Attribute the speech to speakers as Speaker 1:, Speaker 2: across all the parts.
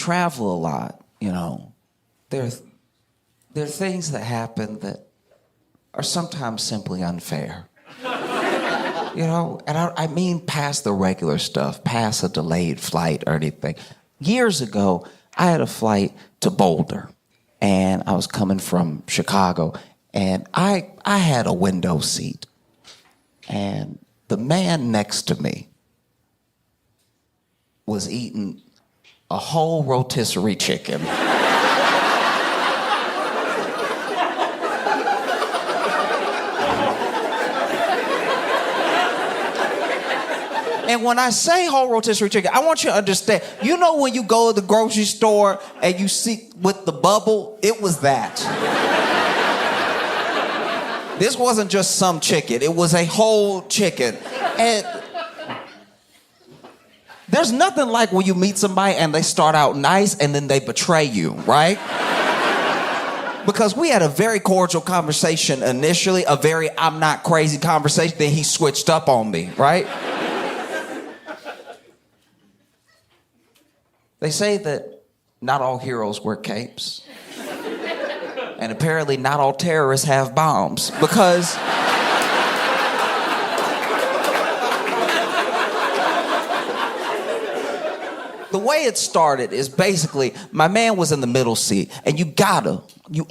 Speaker 1: travel a lot, there are things that happen that are sometimes simply unfair. And I mean past the regular stuff, past a delayed flight or anything. Years ago, I had a flight to Boulder, and I was coming from Chicago, and I had a window seat. And the man next to me was eating a whole rotisserie chicken. And when I say whole rotisserie chicken, I want you to understand, when you go to the grocery store and you see with the bubble, it was that. This wasn't just some chicken, it was a whole chicken. And there's nothing like when you meet somebody and they start out nice and then they betray you, right? Because we had a very cordial conversation initially, a very I'm not crazy conversation, then he switched up on me, right? They say that not all heroes wear capes. And apparently not all terrorists have bombs. Because the way it started is basically my man was in the middle seat, and you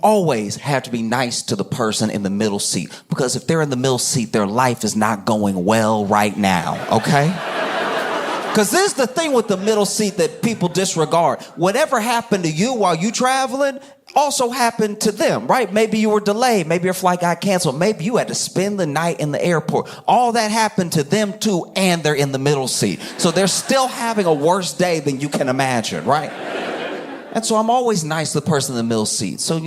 Speaker 1: always have to be nice to the person in the middle seat, because if they're in the middle seat, their life is not going well right now, okay? Because this is the thing with the middle seat that people disregard. Whatever happened to you while you traveling also happened to them, right? Maybe you were delayed. Maybe your flight got canceled. Maybe you had to spend the night in the airport. All that happened to them too, and they're in the middle seat. So they're still having a worse day than you can imagine, right? And so I'm always nice to the person in the middle seat. So,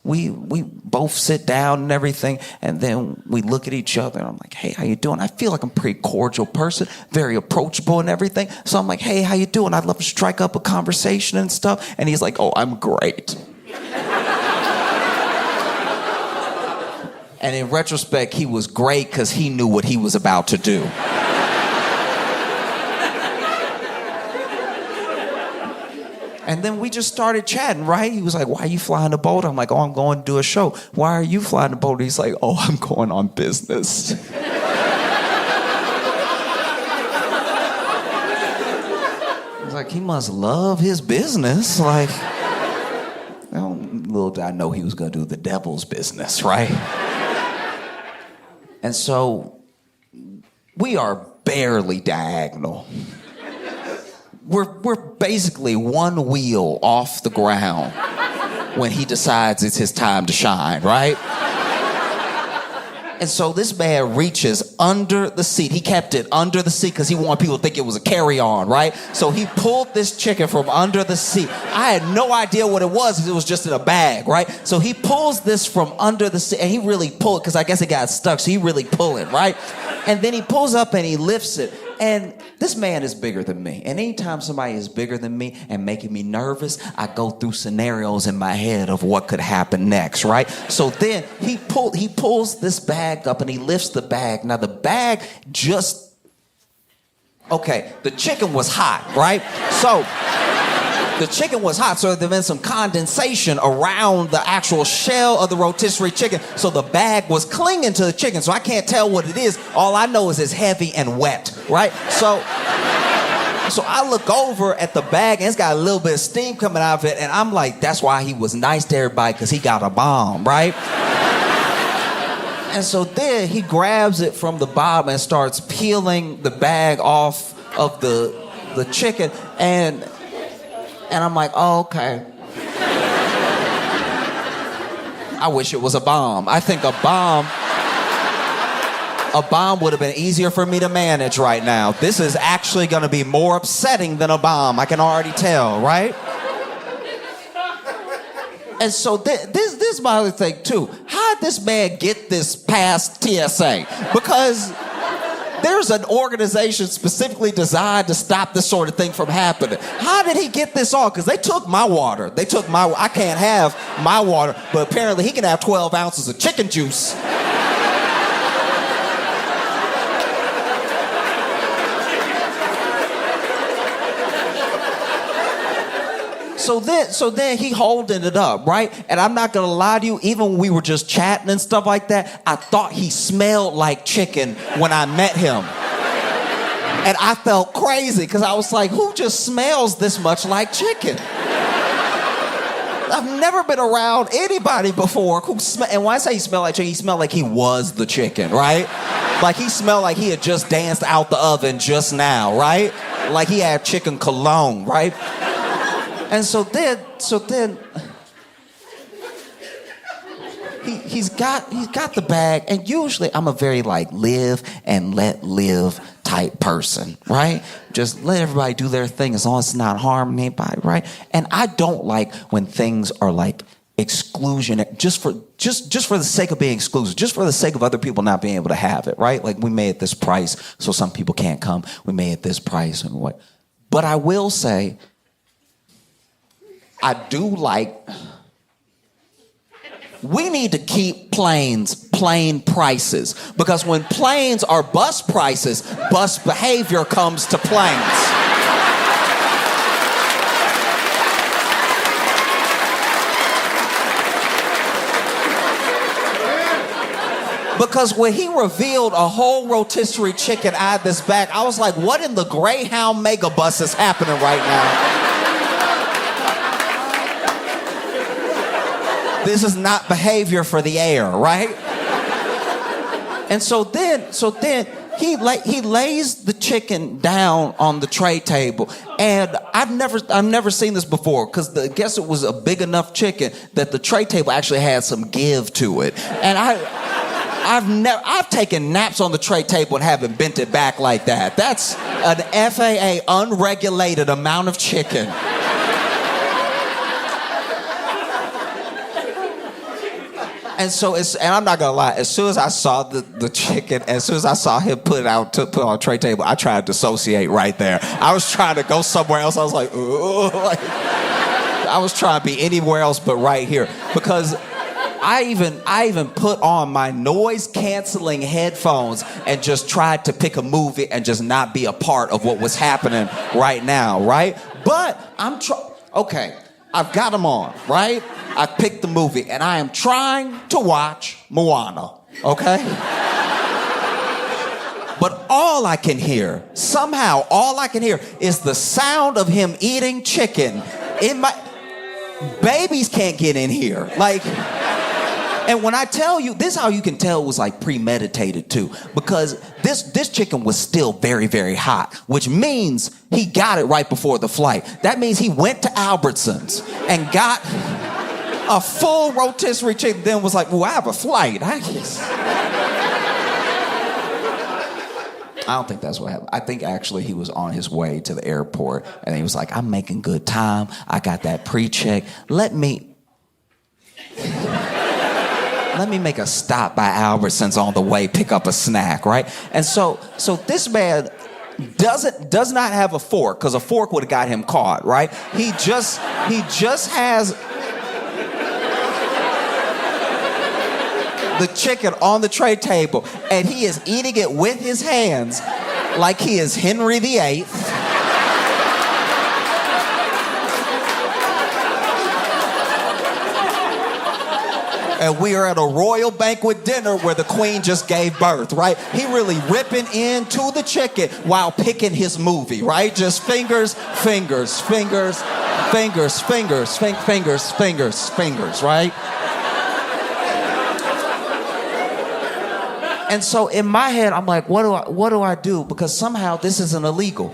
Speaker 1: we both sit down and everything, and then we look at each other, and I'm like, hey, how you doing? I feel like I'm a pretty cordial person, very approachable and everything. So I'm like, hey, how you doing? I'd love to strike up a conversation and stuff. And he's like, oh, I'm great. And in retrospect, he was great because he knew what he was about to do. And then we just started chatting, right? He was like, why are you flying to Boulder? I'm like, oh, I'm going to do a show. Why are you flying to Boulder? He's like, oh, I'm going on business. I was like, he must love his business. Like, little did I know he was going to do the devil's business, right? And so we are barely diagonal. We're basically one wheel off the ground when he decides it's his time to shine, right? And so this man reaches under the seat. He kept it under the seat because he wanted people to think it was a carry-on, right? So he pulled this chicken from under the seat. I had no idea what it was because it was just in a bag, right? So he pulls this from under the seat, and he really pulled it because I guess it got stuck, so he really pulled it, right? And then he pulls up and he lifts it. And this man is bigger than me. And anytime somebody is bigger than me and making me nervous, I go through scenarios in my head of what could happen next, right? So then he pulls this bag up and he lifts the bag. Now the bag the chicken was hot, right? So the chicken was hot, so there'd been some condensation around the actual shell of the rotisserie chicken. So the bag was clinging to the chicken, so I can't tell what it is. All I know is it's heavy and wet, right? So I look over at the bag, and it's got a little bit of steam coming out of it, and I'm like, that's why he was nice to everybody, because he got a bomb, right? And so then he grabs it from the bottom and starts peeling the bag off of the chicken, and I'm like, oh, okay. I wish it was a bomb. I think a bomb would have been easier for me to manage right now. This is actually going to be more upsetting than a bomb. I can already tell, right? And so this is my other thing, too. How did this man get this past TSA? Because there's an organization specifically designed to stop this sort of thing from happening. How did he get this on? Because they took my water. I can't have my water, but apparently he can have 12 ounces of chicken juice. So then he holding it up, right? And I'm not gonna lie to you, even when we were just chatting and stuff like that, I thought he smelled like chicken when I met him. And I felt crazy because I was like, who just smells this much like chicken? I've never been around anybody before who and when I say he smelled like chicken, he smelled like he was the chicken, right? Like he smelled like he had just danced out the oven just now, right? Like he had chicken cologne, right? And so then he's got the bag, and usually I'm a very like live and let live type person, right? Just let everybody do their thing as long as it's not harming anybody, right? And I don't like when things are like exclusion just for the sake of being exclusive, just for the sake of other people not being able to have it, right? Like we made this price so some people can't come. We made this price and what. But I will say, I do like, we need to keep planes plane prices, because when planes are bus prices, bus behavior comes to planes. Because when he revealed a whole rotisserie chicken out of this bag, I was like, what in the Greyhound megabus is happening right now? This is not behavior for the air, right? And so then he lays the chicken down on the tray table, and I've never seen this before, because I guess it was a big enough chicken that the tray table actually had some give to it. And I've taken naps on the tray table and haven't bent it back like that. That's an FAA unregulated amount of chicken. And I'm not gonna lie, as soon as I saw the chicken, as soon as I saw him put on a tray table, I tried to dissociate right there. I was trying to go somewhere else. I was like, ooh, like, I was trying to be anywhere else but right here, because I even put on my noise canceling headphones and just tried to pick a movie and just not be a part of what was happening right now, right? But okay, I've got them on, right? I picked the movie, and I am trying to watch Moana, okay? But all I can hear is the sound of him eating chicken. Babies can't get in here. Like, and when I tell you, this is how you can tell it was like premeditated too, because this chicken was still very, very hot, which means he got it right before the flight. That means he went to Albertsons and got a full rotisserie chicken, then was like, well, I have a flight. I don't think that's what happened. I think actually he was on his way to the airport, and he was like, I'm making good time. I got that pre-check. Let me make a stop by Albertsons on the way, pick up a snack, right? And so this man does not have a fork, because a fork would have got him caught, right? He just has the chicken on the tray table, and he is eating it with his hands like he is Henry VIII. And we are at a royal banquet dinner where the queen just gave birth, right? He really ripping into the chicken while picking his movie, right? Just fingers, right? And so in my head, I'm like, what do I do? Because somehow this isn't illegal.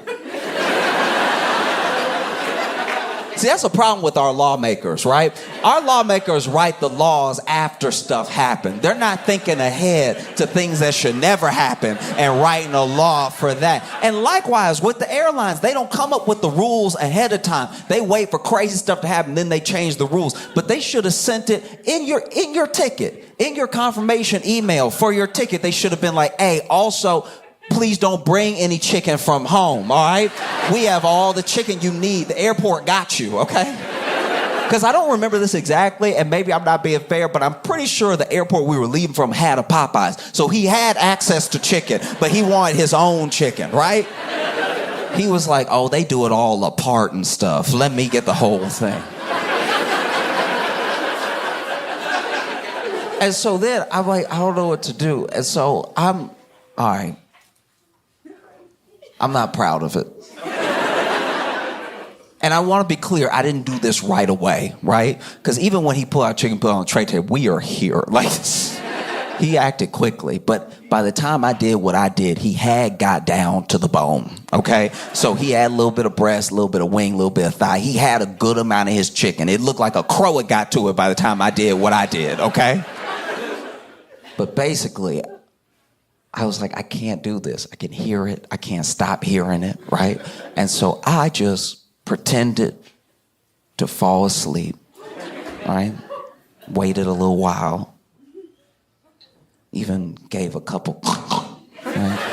Speaker 1: See, that's a problem with our lawmakers, right? Our lawmakers write the laws after stuff happened. They're not thinking ahead to things that should never happen and writing a law for that. And likewise, with the airlines, they don't come up with the rules ahead of time. They wait for crazy stuff to happen, then they change the rules. But they should have sent it in your ticket, in your confirmation email for your ticket. They should have been like, hey, also, please don't bring any chicken from home, all right? We have all the chicken you need. The airport got you, okay? Because I don't remember this exactly, and maybe I'm not being fair, but I'm pretty sure the airport we were leaving from had a Popeyes. So he had access to chicken, but he wanted his own chicken, right? He was like, oh, they do it all apart and stuff. Let me get the whole thing. And so then I'm like, I don't know what to do. And so all right. I'm not proud of it. And I want to be clear, I didn't do this right away, right? Because even when he pulled out chicken, put it on the tray table, we are here. Like, he acted quickly. But by the time I did what I did, he had got down to the bone, okay? So he had a little bit of breast, a little bit of wing, a little bit of thigh. He had a good amount of his chicken. It looked like a crow had got to it by the time I did what I did, okay? But basically, I was like, I can't do this. I can hear it. I can't stop hearing it, right? And so I just pretended to fall asleep, right? Waited a little while. Even gave a couple, right?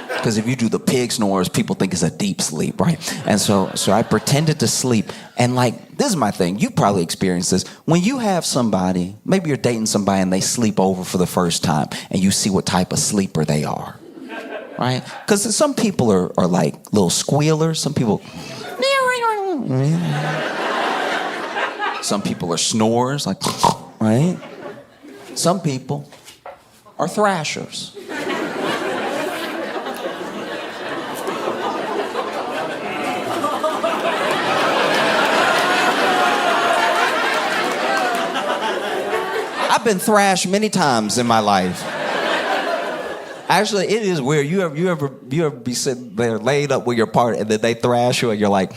Speaker 1: Because if you do the pig snores, people think it's a deep sleep, right? And so I pretended to sleep. And like, this is my thing. You probably experienced this. When you have somebody, maybe you're dating somebody and they sleep over for the first time and you see what type of sleeper they are, right? Because some people are like little squealers. Some people, some people are snorers, like, right? Some people are thrashers. I've been thrashed many times in my life. Actually, it is weird. You ever be sitting there laid up with your partner and then they thrash you and you're like,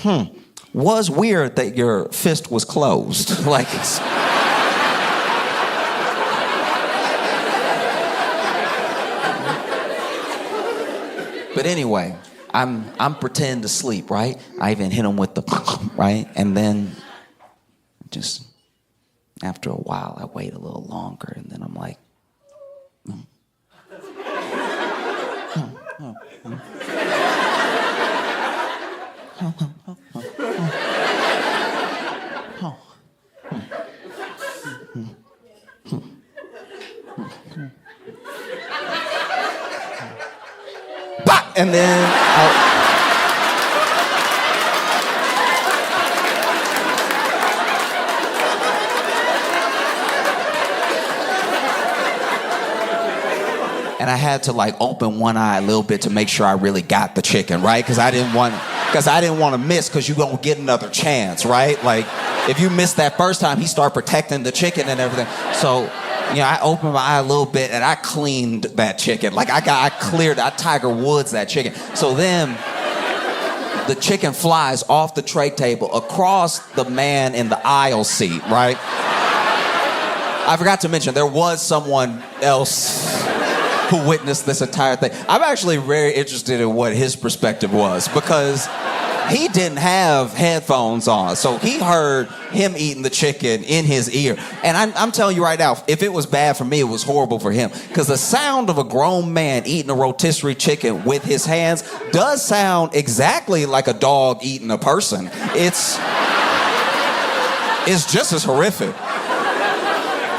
Speaker 1: was weird that your fist was closed. Like, but anyway, I'm pretending to sleep, right? I even hit him with the right, and then just after a while, I wait a little longer, and then I'm like, bah! And then and I had to like open one eye a little bit to make sure I really got the chicken, right? Because I didn't want to miss, because you're going to get another chance, right? Like, if you miss that first time, he started protecting the chicken and everything. So, I opened my eye a little bit and I cleaned that chicken. Like, I Tiger Woods that chicken. So then the chicken flies off the tray table across the man in the aisle seat, right? I forgot to mention, there was someone else who witnessed this entire thing. I'm actually very interested in what his perspective was, because he didn't have headphones on, so he heard him eating the chicken in his ear. And I'm telling you right now, if it was bad for me, it was horrible for him, because the sound of a grown man eating a rotisserie chicken with his hands does sound exactly like a dog eating a person. It's just as horrific.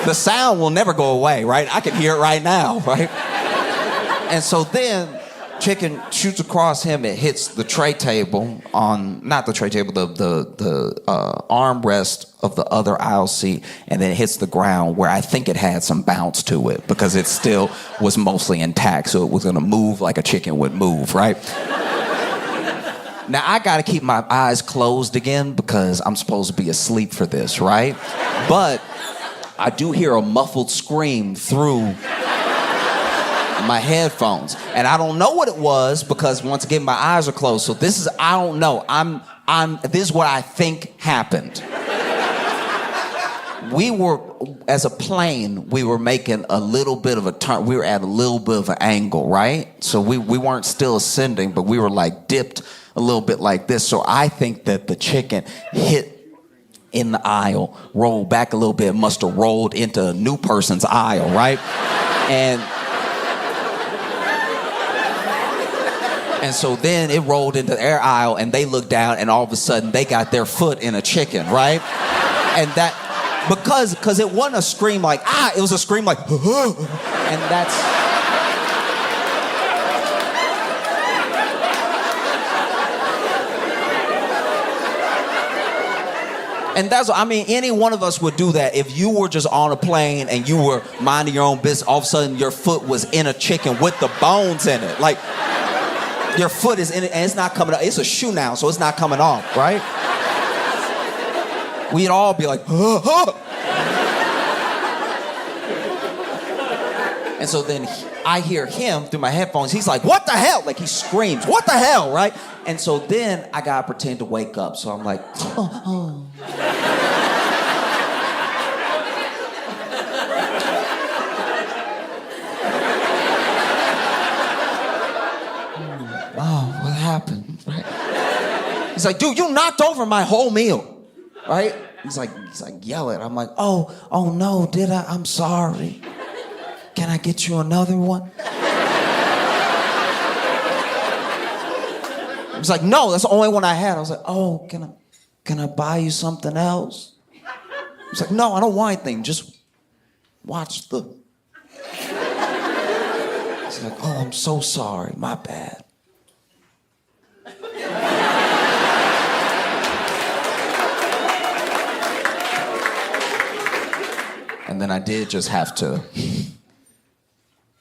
Speaker 1: The sound will never go away, right? I can hear it right now, right? And so then chicken shoots across him. It hits the tray table not the tray table, the armrest of the other aisle seat, and then it hits the ground, where I think it had some bounce to it because it still was mostly intact. So it was going to move like a chicken would move, right? Now I got to keep my eyes closed again because I'm supposed to be asleep for this, right? But I do hear a muffled scream through my headphones, and I don't know what it was, because once again my eyes are closed. So I don't know. This is what I think happened. We were, as a plane, we were making a little bit of a turn. We were at a little bit of an angle, right? So we weren't still ascending, but we were like dipped a little bit like this. So I think that the chicken hit in the aisle, rolled back a little bit, must have rolled into a new person's aisle, right? And so then it rolled into their aisle, and they looked down, and all of a sudden they got their foot in a chicken, right? And that, because it wasn't a scream like, it was a scream like, and that's... And any one of us would do that if you were just on a plane and you were minding your own business. All of a sudden, your foot was in a chicken with the bones in it. Like, your foot is in it and it's not coming off. It's a shoe now, so it's not coming off, right? We'd all be like, And so then I hear him through my headphones. He's like, what the hell? Like, he screams, what the hell, right? And so then I gotta pretend to wake up. So I'm like, oh. Oh, what happened? Right? He's like, dude, you knocked over my whole meal, right? He's like yelling. I'm like, oh no, did I? I'm sorry. Can I get you another one? He's like, no, that's the only one I had. I was like, oh, can I buy you something else? He's like, no, I don't want anything. Just watch the. He's like, oh, I'm so sorry. My bad. And then I did just have to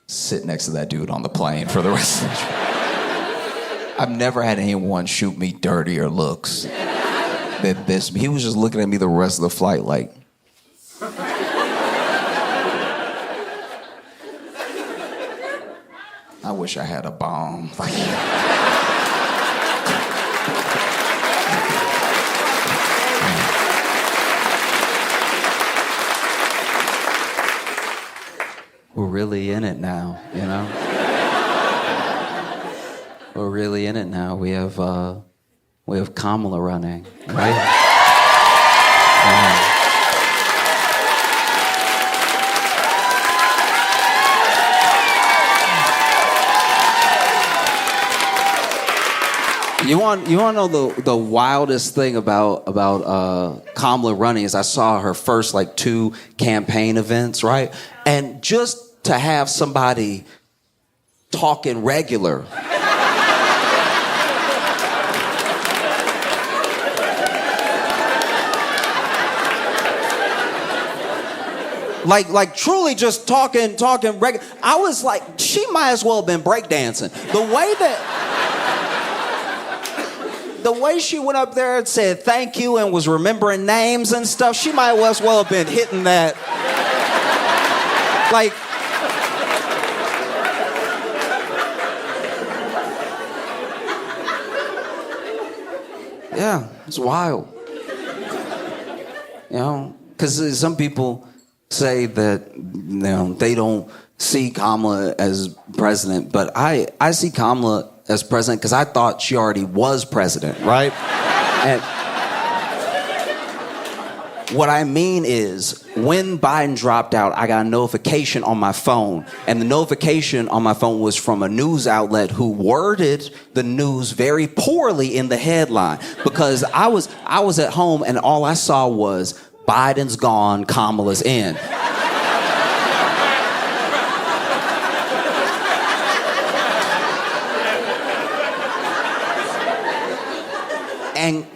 Speaker 1: sit next to that dude on the plane for the rest of the trip. I've never had anyone shoot me dirtier looks than this. He was just looking at me the rest of the flight like. I wish I had a bomb. We're really in it now, you know? We're really in it now. We have Kamala running, right? You want to know the wildest thing about Kamala running is I saw her first 2 campaign events, right? And just to have somebody talking regular. Like truly just talking regular. I was like, she might as well have been breakdancing. The way she went up there and said thank you and was remembering names and stuff, she might as well have been hitting that. Like, yeah, it's wild. You know, because some people say that they don't see Kamala as president, but I see Kamala as president because I thought she already was president, right? And what I mean is, when Biden dropped out, I got a notification on my phone, and the notification on my phone was from a news outlet who worded the news very poorly in the headline, because I was at home and all I saw was Biden's gone, Kamala's in.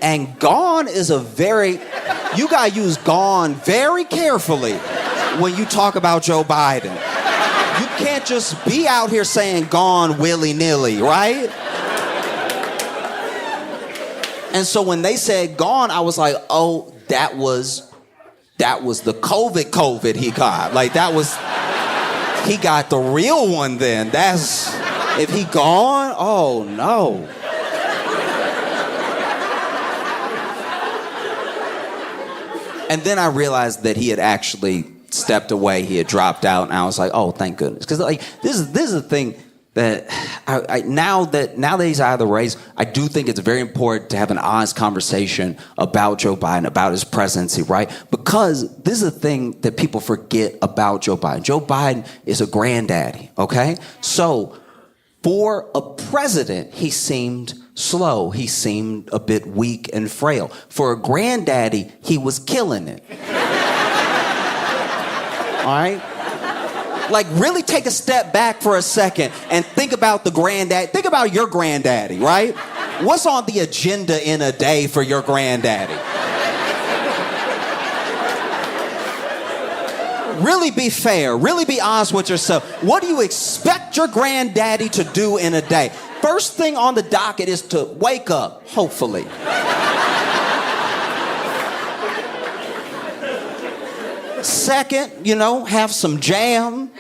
Speaker 1: And gone is you gotta use gone very carefully when you talk about Joe Biden. You can't just be out here saying gone willy-nilly, right? And so when they said gone, I was like, oh, that was the COVID he got. He got the real one then. If he gone, oh no. And then I realized that he had actually stepped away. He had dropped out, and I was like, "Oh, thank goodness!" Because this is the thing that now that he's out of the race, I do think it's very important to have an honest conversation about Joe Biden, about his presidency, right? Because this is the thing that people forget about Joe Biden. Joe Biden is a granddaddy, okay? So for a president, he seemed slow. He seemed a bit weak and frail. For a granddaddy, he was killing it. All right? Really take a step back for a second and think about the granddad. Think about your granddaddy, right? What's on the agenda in a day for your granddaddy?
Speaker 2: Really be fair. Really be honest with yourself. What do you expect your granddaddy to do in a day? First thing on the docket is to wake up, hopefully. Second, have some jam.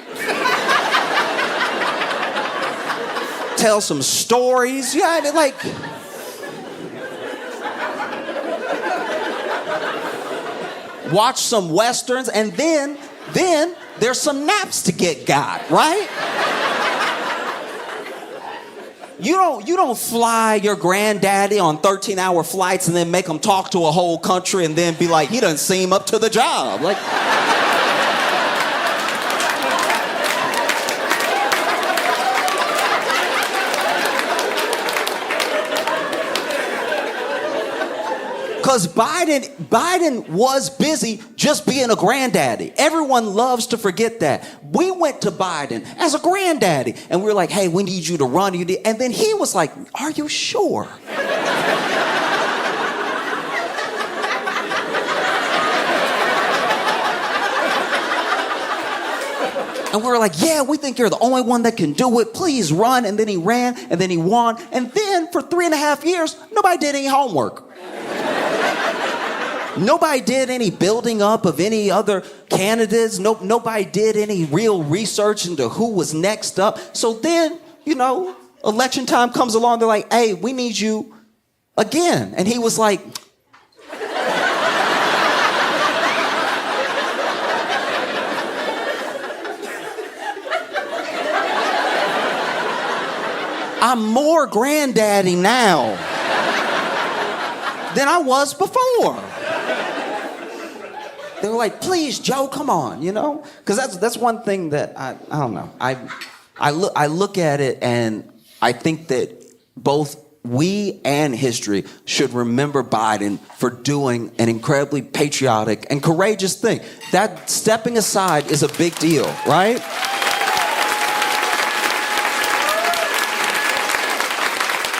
Speaker 2: Tell some stories. Yeah, I mean, like... watch some westerns, and then there's some naps to get got, right? You don't fly your granddaddy on 13-hour flights and then make him talk to a whole country and then be like, he doesn't seem up to the job. Like... Because Biden was busy just being a granddaddy. Everyone loves to forget that. We went to Biden as a granddaddy, and we were like, hey, we need you to run. And then he was like, are you sure? And we were like, yeah, we think you're the only one that can do it. Please run. And then he ran, and then he won. And then for 3.5 years, nobody did any homework. Nobody did any building up of any other candidates. Nobody did any real research into who was next up. So then, election time comes along. They're like, hey, we need you again. And he was like... I'm more granddaddy now than I was before. They were like, please, Joe, come on, Because that's one thing that I don't know. I look at it and I think that both we and history should remember Biden for doing an incredibly patriotic and courageous thing. That stepping aside is a big deal, right?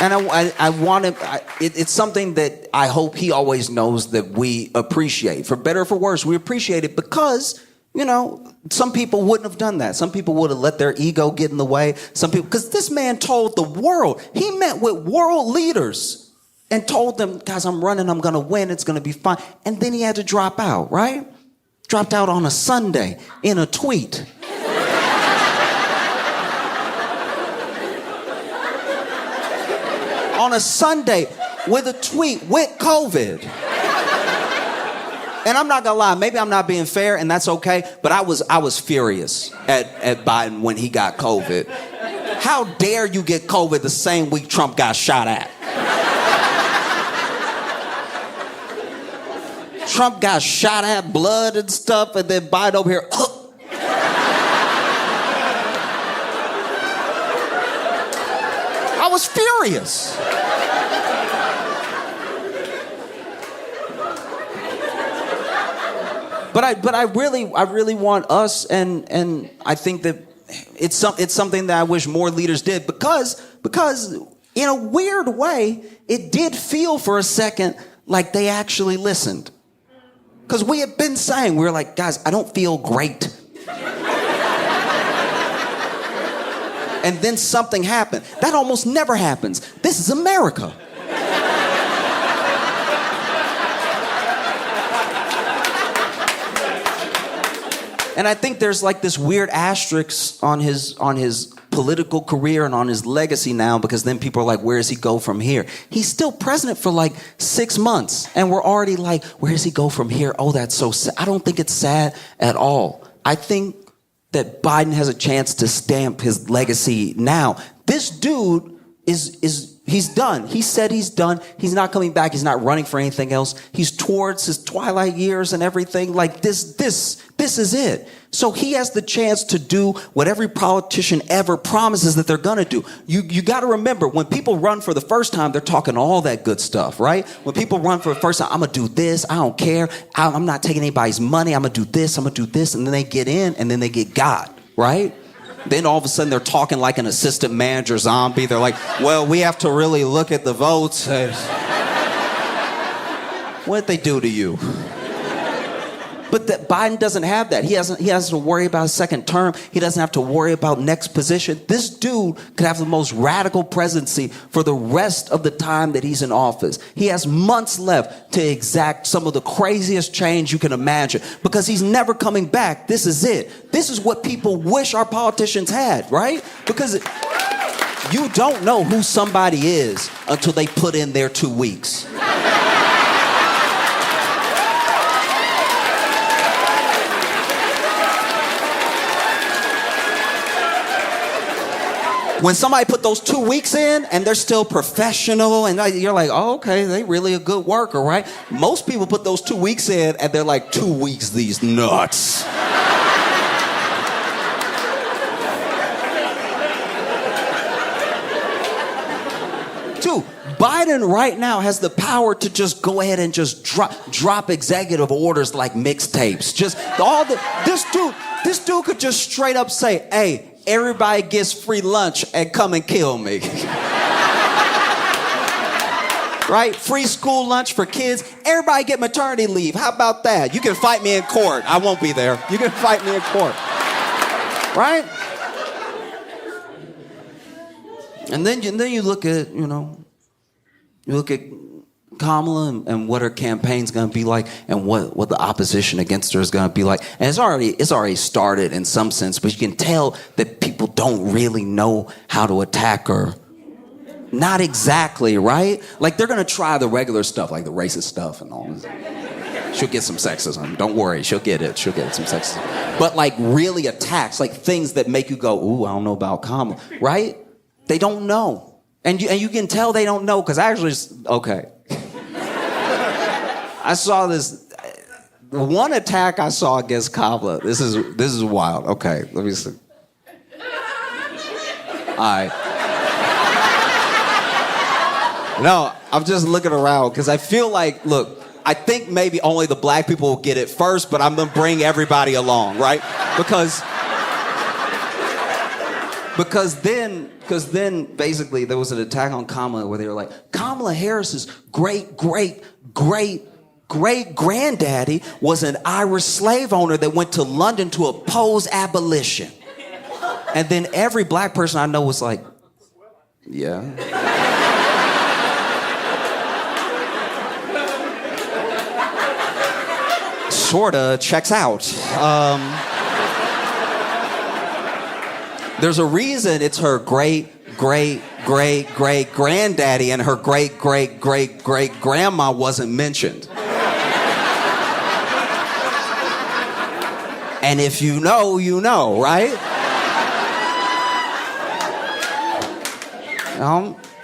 Speaker 2: And it's something that I hope he always knows that we appreciate. For better or for worse, we appreciate it because, some people wouldn't have done that. Some people would have let their ego get in the way. Some people, because this man told the world, he met with world leaders and told them, guys, I'm running, I'm going to win, it's going to be fine. And then he had to drop out, right? Dropped out on a Sunday in a tweet. On a Sunday with a tweet with COVID. And I'm not gonna lie, maybe I'm not being fair, and that's okay, but I was furious at Biden when he got COVID. How dare you get COVID the same week Trump got shot at? Trump got shot at, blood and stuff, and then Biden over here, I was furious. But I really want us, and I think that it's something that I wish more leaders did because in a weird way it did feel for a second like they actually listened. Because we had been saying, we were like, guys, I don't feel great. And then something happened. That almost never happens. This is America. And I think there's like this weird asterisk on his political career and on his legacy now, because then people are like, where does he go from here? He's still president for like 6 months, and we're already like, where does he go from here? Oh, that's so sad. I don't think it's sad at all. I think that Biden has a chance to stamp his legacy now. This dude he's done. He said he's done. He's not coming back. He's not running for anything else. He's towards his twilight years and everything. Like this is it. So he has the chance to do what every politician ever promises that they're gonna do. You gotta remember, when people run for the first time, they're talking all that good stuff, right? When people run for the first time, I'm gonna do this, I don't care, I'm not taking anybody's money, I'm gonna do this, and then they get in, and then they get got, right? Then all of a sudden they're talking like an assistant manager zombie. They're like, well, we have to really look at the votes. What'd they do to you? But that Biden doesn't have that. He has to worry about a second term. He doesn't have to worry about next position. This dude could have the most radical presidency for the rest of the time that he's in office. He has months left to exact some of the craziest change you can imagine because he's never coming back. This is it. This is what people wish our politicians had, right? Because you don't know who somebody is until they put in their 2 weeks. When somebody put those 2 weeks in and they're still professional and you're like, oh, okay, they really a good worker, right? Most people put those 2 weeks in and they're like, 2 weeks, these nuts. Two, Biden right now has the power to just go ahead and just drop executive orders like mixtapes. This dude could just straight up say, hey, everybody gets free lunch and come and kill me. Right? Free school lunch for kids. Everybody get maternity leave. How about that? You can fight me in court. I won't be there. You can fight me in court. Right? And then you look at, you look at Kamala and what her campaign's going to be like and what the opposition against her is going to be like. And it's already started in some sense, but you can tell that people don't really know how to attack her. Not exactly, right? Like they're going to try the regular stuff, like the racist stuff and all this. She'll get some sexism. Don't worry, she'll get some sexism. But like really attacks, like things that make you go, ooh, I don't know about Kamala, right? They don't know. And you can tell they don't know because okay. I saw this. The one attack I saw against Kamala. This is wild. Okay, let me see. All right. No, I'm just looking around because I feel like, look, I think maybe only the black people will get it first, but I'm gonna bring everybody along, right? Because then basically there was an attack on Kamala where they were like, Kamala Harris's great-great-great-granddaddy was an Irish slave owner that went to London to oppose abolition. And then every black person I know was like, yeah. Sorta checks out. There's a reason it's her great-great-great-great-granddaddy and her great-great-great-great-grandma wasn't mentioned. And if you know, you know, right?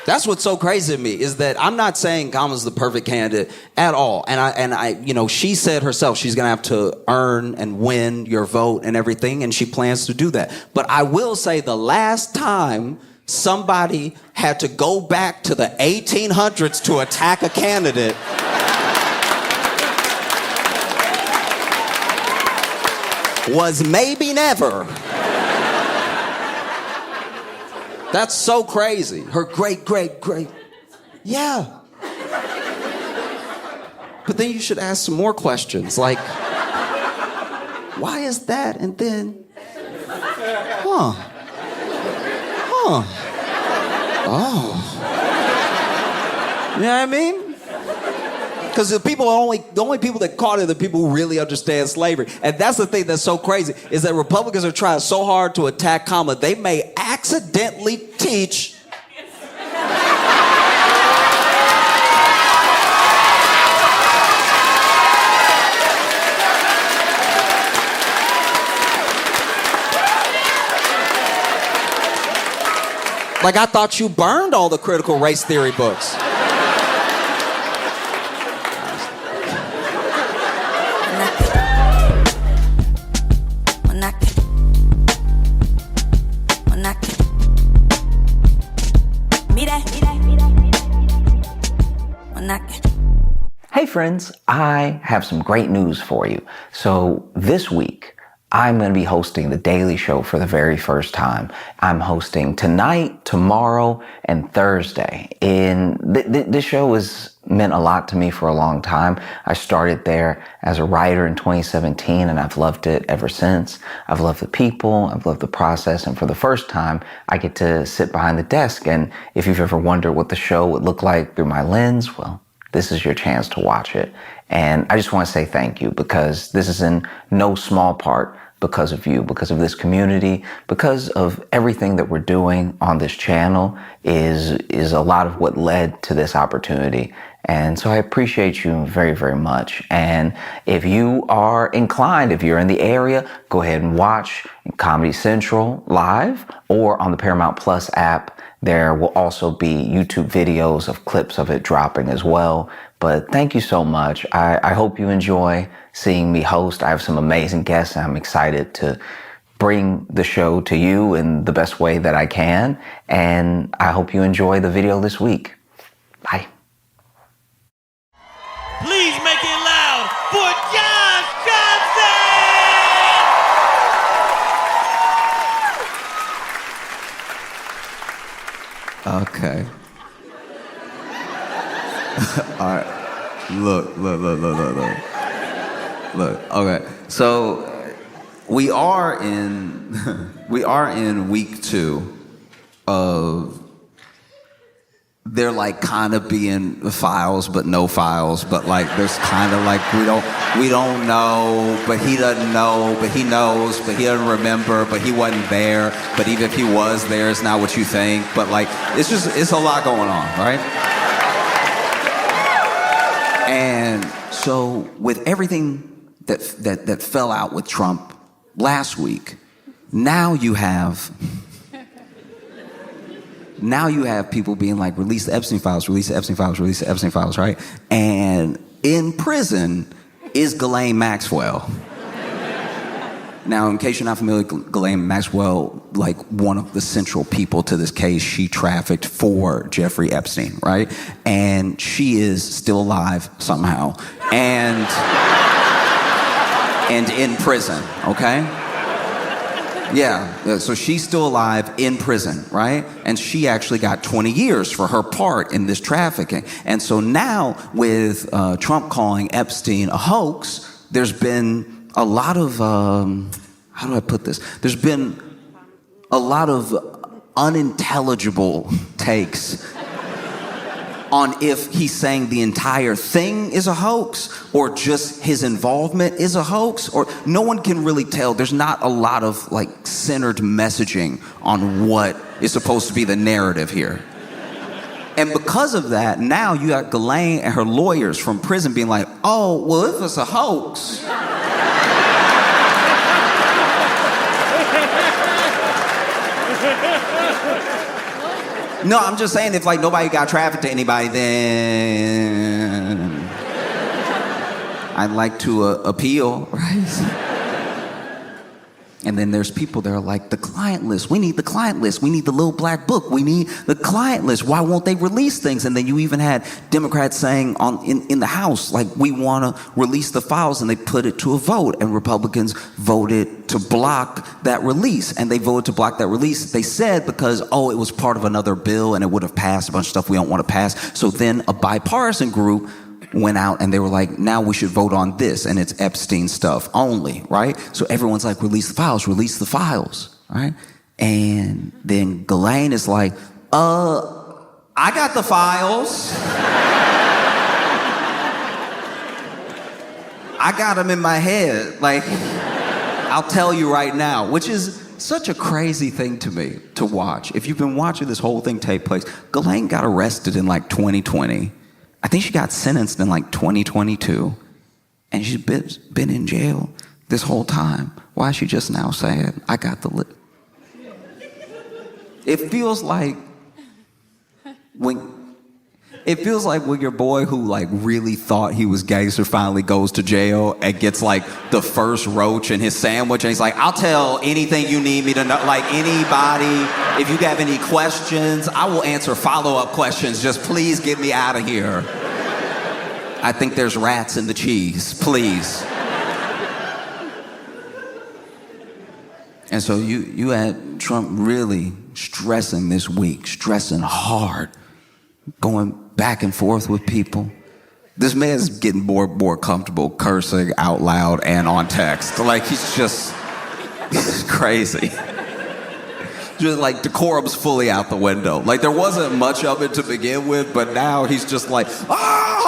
Speaker 2: That's what's so crazy to me is that I'm not saying Kamala's the perfect candidate at all. And I, she said herself she's gonna have to earn and win your vote and everything, and she plans to do that. But I will say the last time somebody had to go back to the 1800s to attack a candidate was maybe never. That's so crazy. Her great. Yeah. But then you should ask some more questions like, why is that? And then, oh. You know what I mean? Because the only people that caught it are the people who really understand slavery. And that's the thing that's so crazy, is that Republicans are trying so hard to attack Kamala, they may accidentally teach like I thought you burned all the critical race theory books.
Speaker 3: Hey friends, I have some great news for you. So this week, I'm going to be hosting The Daily Show for the very first time. I'm hosting tonight, tomorrow, and Thursday. And this show is meant a lot to me for a long time. I started there as a writer in 2017, and I've loved it ever since. I've loved the people, I've loved the process, and for the first time, I get to sit behind the desk. And if you've ever wondered what the show would look like through my lens, well, this is your chance to watch it. And I just want to say thank you, because this is in no small part because of you, because of this community, because of everything that we're doing on this channel is a lot of what led to this opportunity. And so I appreciate you very, very much. And if you are inclined, if you're in the area, go ahead and watch Comedy Central live or on the Paramount Plus app. There will also be YouTube videos of clips of it dropping as well. But thank you so much. I hope you enjoy seeing me host. I have some amazing guests, and I'm excited to bring the show to you in the best way that I can. And I hope you enjoy the video this week. Bye.
Speaker 4: Please make it loud for Josh Johnson!
Speaker 2: Okay. All right. Look. Okay. So we are in week 2 of they're like kind of being files, but no files. But like there's kind of like we don't know, but he doesn't know, but he knows, but he doesn't remember, but he wasn't there. But even if he was there, it's not what you think. But like it's a lot going on, right? And so with everything that fell out with Trump last week, now you have people being like, release the Epstein files, release the Epstein files, release the Epstein files, right? And in prison is Ghislaine Maxwell. Now, in case you're not familiar with Ghislaine Maxwell, like one of the central people to this case, she trafficked for Jeffrey Epstein, right? And she is still alive somehow, and in prison, okay? Yeah, so she's still alive in prison, right? And she actually got 20 years for her part in this trafficking. And so now with Trump calling Epstein a hoax, there's been a lot of, how do I put this? There's been a lot of unintelligible takes on if he's saying the entire thing is a hoax or just his involvement is a hoax, or no one can really tell. There's not a lot of like centered messaging on what is supposed to be the narrative here. And because of that, now you got Ghislaine and her lawyers from prison being like, oh, well, if it's a hoax, no, I'm just saying if like nobody got trafficked to anybody, then I'd like to appeal, right? And then there's people that are like, the client list. We need the client list. We need the little black book. We need the client list. Why won't they release things? And then you even had Democrats saying in the House, like, we want to release the files, and they put it to a vote. And Republicans voted to block that release. And they voted to block that release, they said, because, it was part of another bill and it would have passed a bunch of stuff we don't want to pass. So then a bipartisan group went out and they were like, now we should vote on this, and it's Epstein stuff only, right? So everyone's like, release the files, right? And then Ghislaine is like, I got the files. I got them in my head. Like, I'll tell you right now, which is such a crazy thing to me to watch. If you've been watching this whole thing take place, Ghislaine got arrested in like 2020. I think she got sentenced in like 2022, and she's been in jail this whole time. Why is she just now saying, I got the list? It feels like when your boy who like really thought he was gangster finally goes to jail and gets like the first roach in his sandwich, and he's like, I'll tell anything you need me to know, like anybody. If you have any questions, I will answer follow-up questions. Just please get me out of here. I think there's rats in the cheese, please. And so you had Trump really stressing this week, stressing hard, going back and forth with people. This man's getting more and more comfortable cursing out loud and on text. Like, he's crazy. Just like decorum's fully out the window. Like, there wasn't much of it to begin with, but now he's just like, ah!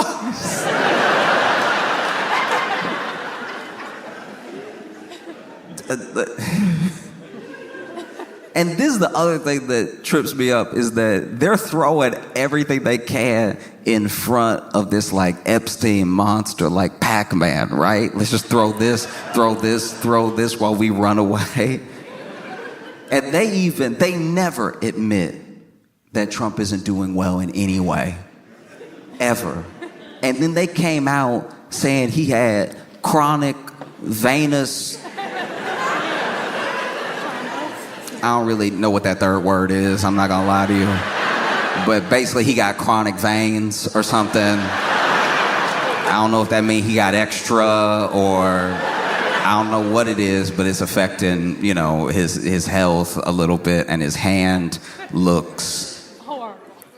Speaker 2: And this is the other thing that trips me up, is that they're throwing everything they can in front of this like Epstein monster, like Pac-Man, right? Let's just throw this while we run away. And they never admit that Trump isn't doing well in any way, ever. And then they came out saying he had chronic venous, I don't really know what that third word is, I'm not gonna lie to you. But basically he got chronic veins or something. I don't know if that means he got extra, or I don't know what it is, but it's affecting, his health a little bit, and his hand looks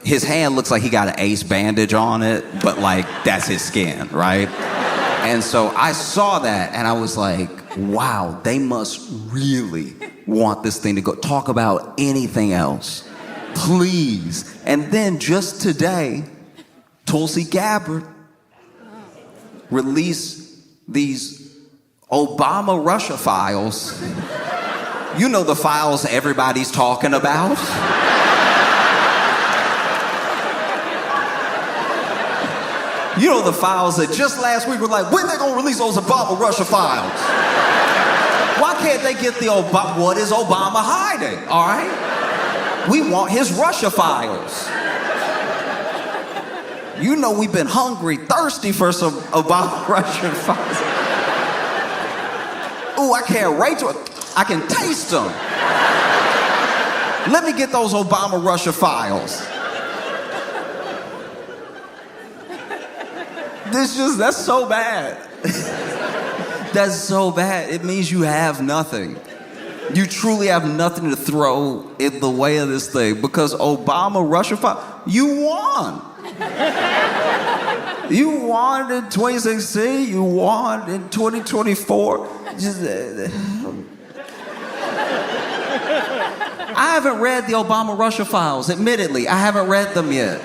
Speaker 2: like he got an ace bandage on it, but like that's his skin, right? And so I saw that and I was like, wow, they must really want this thing to go. Talk about anything else, please. And then just today, Tulsi Gabbard released these Obama Russia files. You know, the files everybody's talking about. You know, the files that just last week were like, when they gonna release those Obama Russia files? Why can't they get the Obama? What is Obama hiding? All right? We want his Russia files. You know, we've been hungry, thirsty for some Obama Russia files. Ooh, I can't wait to it. I can taste them. Let me get those Obama Russia files. That's so bad. That's so bad. It means you have nothing. You truly have nothing to throw in the way of this thing, because Obama Russia file, you won. You won in 2016, you won in 2024. I haven't read the Obama Russia files, admittedly. I haven't read them yet.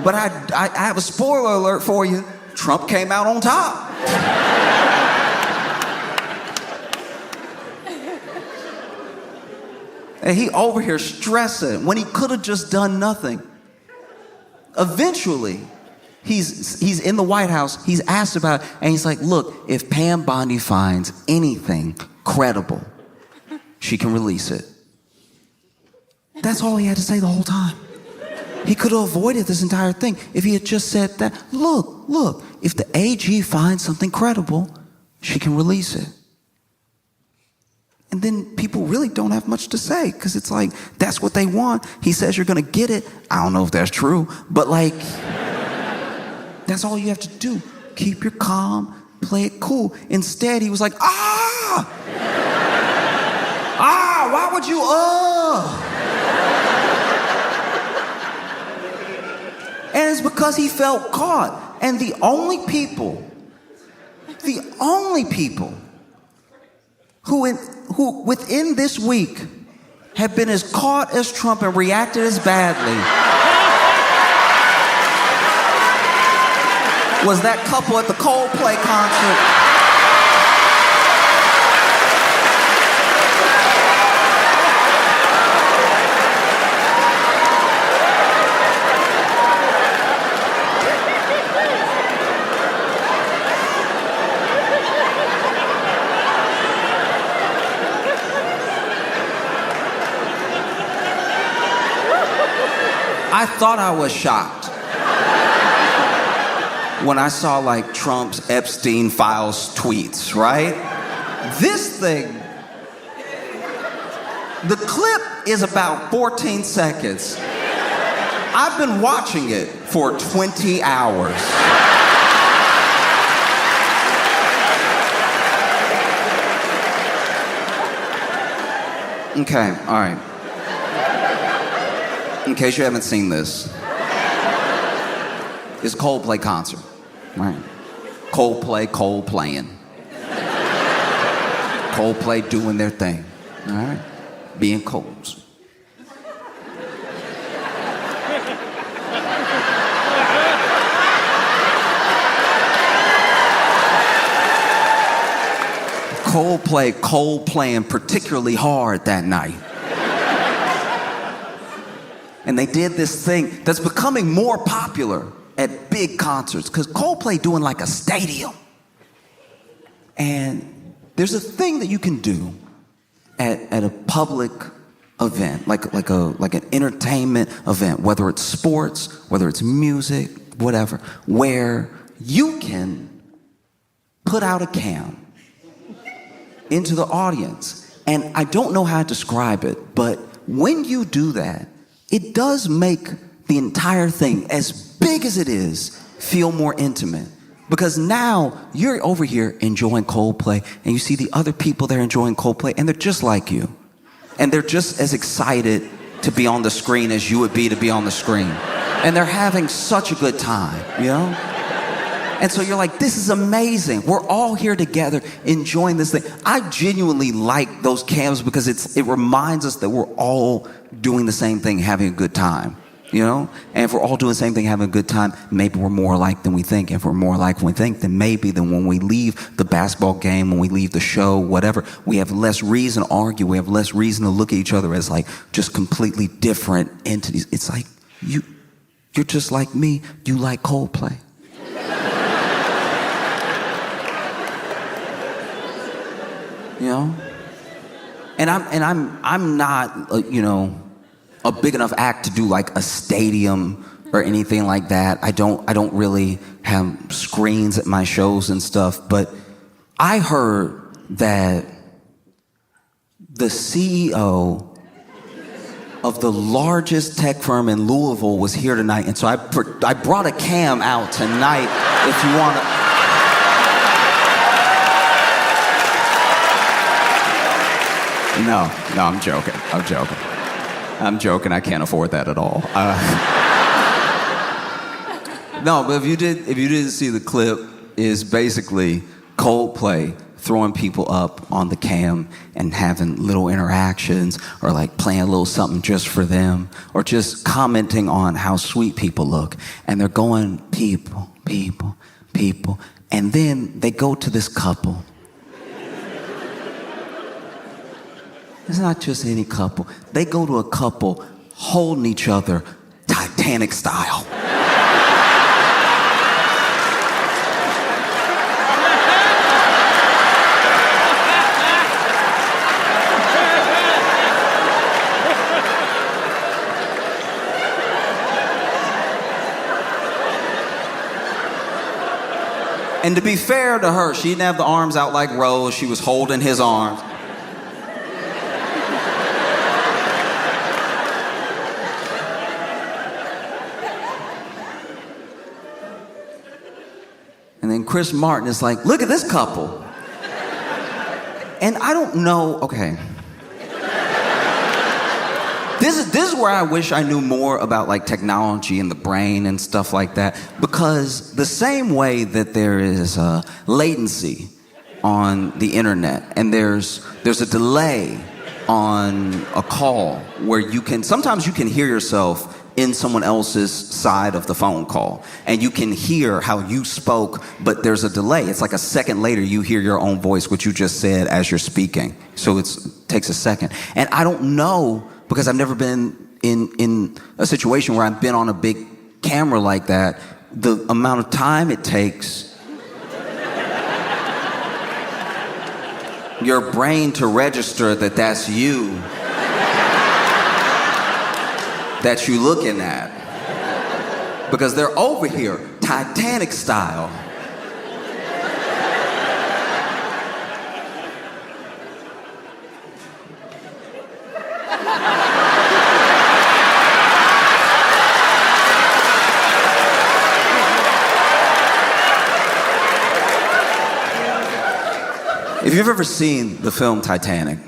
Speaker 2: But I have a spoiler alert for you. Trump came out on top. And he over here stressing when he could have just done nothing. Eventually, he's in the White House, he's asked about it, and he's like, look, if Pam Bondi finds anything credible, she can release it. That's all he had to say the whole time. He could have avoided this entire thing if he had just said that, look, if the AG finds something credible, she can release it. And then people really don't have much to say, because it's like, that's what they want. He says you're gonna get it. I don't know if that's true, but like, that's all you have to do. Keep your calm, play it cool. Instead, he was like, why would you, And it's because he felt caught. And the only people who within this week have been as caught as Trump and reacted as badly was that couple at the Coldplay concert. I thought I was shocked when I saw like Trump's Epstein files tweets, right? This thing, the clip is about 14 seconds. I've been watching it for 20 hours. Okay, all right. In case you haven't seen this, is Coldplay concert, right? Cold playing. Coldplay doing their thing, all right? Being Coles. Cold playing particularly hard that night. And they did this thing that's becoming more popular at big concerts, because Coldplay doing like a stadium. And there's a thing that you can do at a public event, like an entertainment event, whether it's sports, whether it's music, whatever, where you can put out a cam into the audience. And I don't know how to describe it, but when you do that, it does make the entire thing, as big as it is, feel more intimate. Because now you're over here enjoying Coldplay, and you see the other people there enjoying Coldplay, and they're just like you. And they're just as excited to be on the screen as you would be to be on the screen. And they're having such a good time, you know? And so you're like, this is amazing. We're all here together enjoying this thing. I genuinely like those cams because it reminds us that we're all doing the same thing, having a good time, you know? And if we're all doing the same thing, having a good time, maybe we're more alike than we think. If we're more alike than we think, then maybe when we leave the basketball game, when we leave the show, whatever, we have less reason to argue. We have less reason to look at each other as like just completely different entities. It's like, you're just like me. You like Coldplay. You know, and I'm not you know, a big enough act to do like a stadium or anything like that. I don't really have screens at my shows and stuff. But I heard that the CEO of the largest tech firm in Louisville was here tonight, and so I brought a cam out tonight. If you want to. No, I'm joking. I'm joking. I can't afford that at all. No, but if you didn't see the clip, is basically Coldplay throwing people up on the cam and having little interactions, or like playing a little something just for them, or just commenting on how sweet people look. And they're going, people, and then they go to this couple. It's not just any couple. They go to a couple holding each other Titanic style. And to be fair to her, she didn't have the arms out like Rose. She was holding his arms. And then Chris Martin is like, look at this couple. And I don't know, okay. This is where I wish I knew more about like technology and the brain and stuff like that. Because the same way that there is latency on the internet, and there's a delay on a call where sometimes you can hear yourself in someone else's side of the phone call, and you can hear how you spoke, but there's a delay. It's like a second later you hear your own voice, what you just said as you're speaking. So it takes a second. And I don't know, because I've never been in a situation where I've been on a big camera like that, the amount of time it takes your brain to register that that's you that you looking at. Because they're over here, Titanic style. If you've ever seen the film Titanic,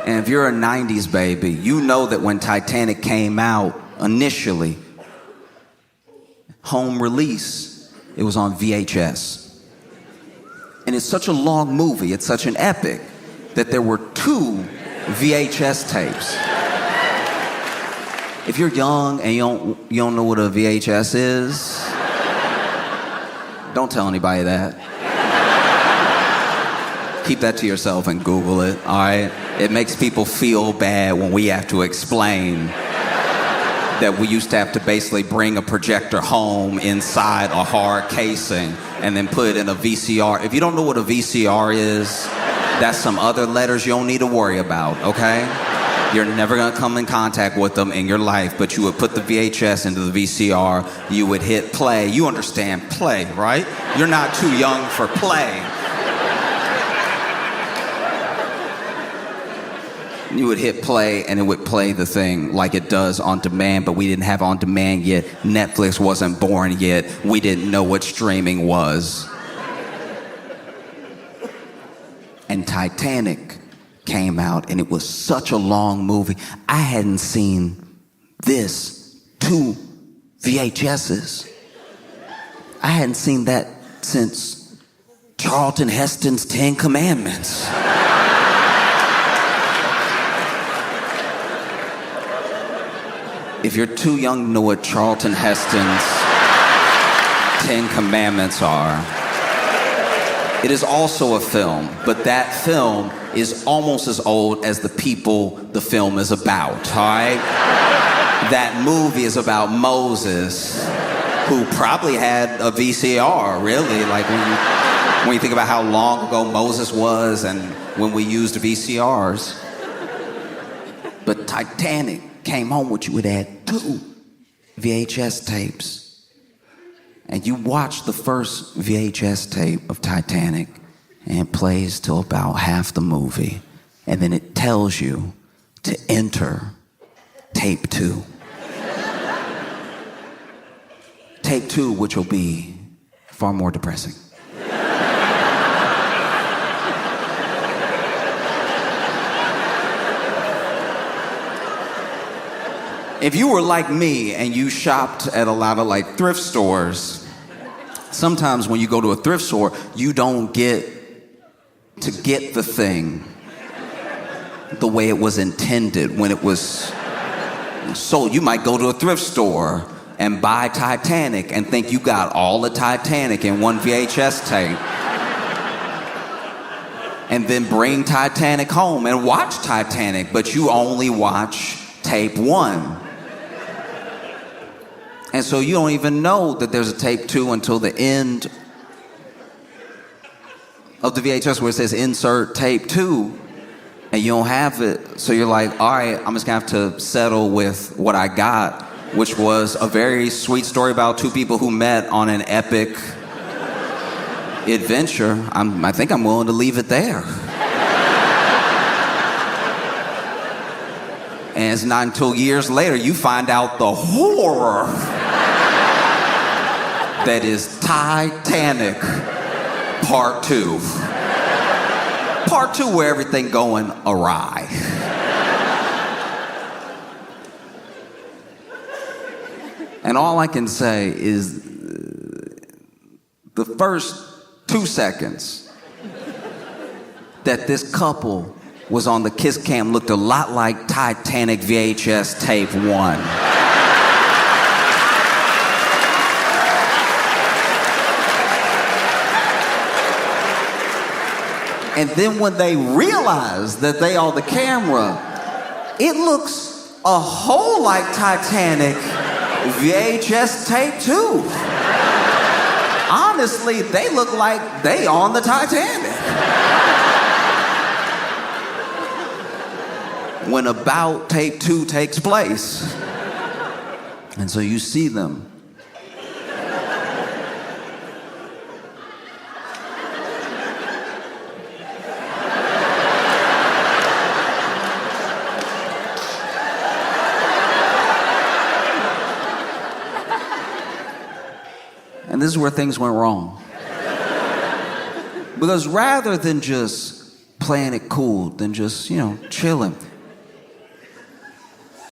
Speaker 2: and if you're a 90s baby, you know that when Titanic came out initially, home release, it was on VHS. And it's such a long movie, it's such an epic, that there were 2 VHS tapes. If you're young and you don't know what a VHS is, don't tell anybody that. Keep that to yourself and Google it, all right? It makes people feel bad when we have to explain that we used to have to basically bring a projector home inside a hard casing and then put it in a VCR. If you don't know what a VCR is, that's some other letters you don't need to worry about, okay? You're never gonna come in contact with them in your life, but you would put the VHS into the VCR, you would hit play. You understand play, right? You're not too young for play. You would hit play and it would play the thing like it does on demand, but we didn't have on demand yet. Netflix wasn't born yet. We didn't know what streaming was. And Titanic came out and it was such a long movie. I hadn't seen this 2 VHSs. I hadn't seen that since Charlton Heston's 10 Commandments. If you're too young to know what Charlton Heston's 10 Commandments are, it is also a film, but that film is almost as old as the people the film is about, all right? That movie is about Moses, who probably had a VCR, really. Like when you think about how long ago Moses was and when we used VCRs. But Titanic came home with you would add 2 VHS tapes. And you watch the first VHS tape of Titanic and it plays till about half the movie. And then it tells you to enter tape 2. Tape 2, which will be far more depressing. If you were like me and you shopped at a lot of like thrift stores, sometimes when you go to a thrift store, you don't get to get the thing the way it was intended when it was sold. You might go to a thrift store and buy Titanic and think you got all the Titanic in one VHS tape. And then bring Titanic home and watch Titanic, but you only watch tape 1. And so you don't even know that there's a tape 2 until the end of the VHS where it says insert tape 2 and you don't have it. So you're like, all right, I'm just gonna have to settle with what I got, which was a very sweet story about 2 people who met on an epic adventure. I think I'm willing to leave it there. And it's not until years later you find out the horror that is Titanic Part 2. Part 2 where everything going awry. And all I can say is the first 2 seconds that this couple was on the kiss cam looked a lot like Titanic VHS tape 1. And then when they realize that they are the camera, it looks a whole like Titanic VHS tape 2. Honestly, they look like they on the Titanic. When about tape 2 takes place. And so you see them. And this is where things went wrong. Because rather than just playing it cool, than just, chilling,